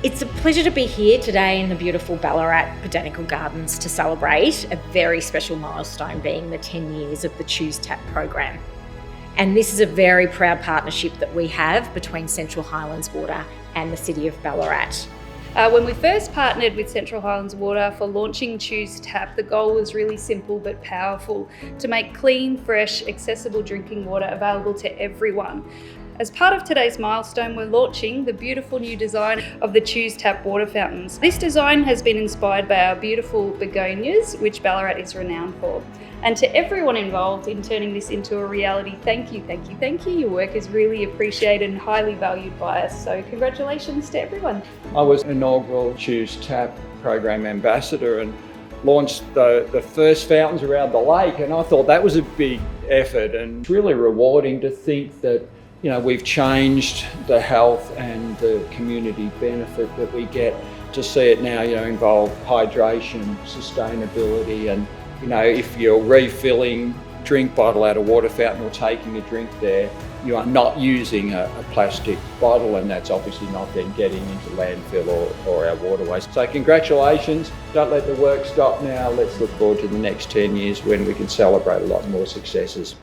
It's a pleasure to be here today in the beautiful Ballarat Botanical Gardens to celebrate a very special milestone, being the 10 years of the Choose Tap program. And this is a very proud partnership that we have between Central Highlands Water and the City of Ballarat. When we first partnered with Central Highlands Water for launching Choose Tap, the goal was really simple but powerful: to make clean, fresh, accessible drinking water available to everyone. As part of today's milestone, we're launching the beautiful new design of the Choose Tap water fountains. This design has been inspired by our beautiful begonias, which Ballarat is renowned for. And to everyone involved in turning this into a reality, thank you, thank you, thank you. Your work is really appreciated and highly valued by us, so congratulations to everyone. I was inaugural Choose Tap program ambassador and launched the first fountains around the lake, and I thought that was a big effort, and it's really rewarding to think that we've changed the health and the community benefit that we get. To see it now involve hydration, sustainability, and if you're refilling drink bottle at a water fountain or taking a drink there, you are not using a plastic bottle, and that's obviously not then getting into landfill or our waterways. So congratulations, don't let the work stop now. Let's look forward to the next 10 years when we can celebrate a lot more successes.